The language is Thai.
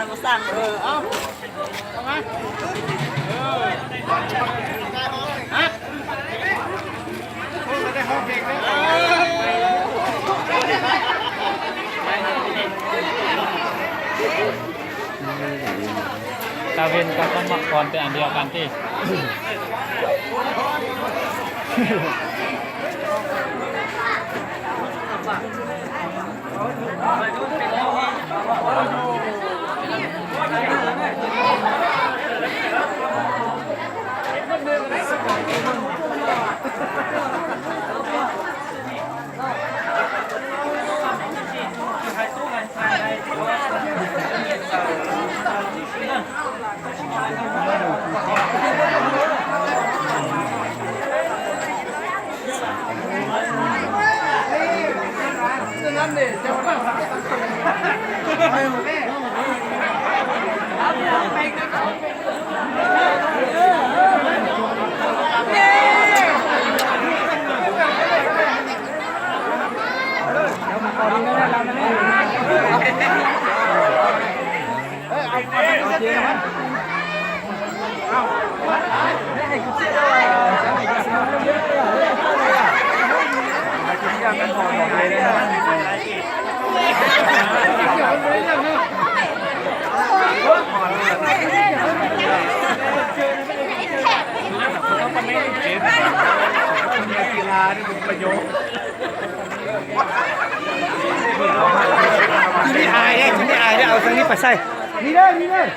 มาสั่งเอาไงฮะพูดมาได้ห้องเพลงตาเวนกับมักกรเป็นอันเดียวกันที่กีฬานี่เป็นประโยชน์ที่อายเนี่ยที่อายเนี่ยเอาทางนี้ไปใส่นี่เลย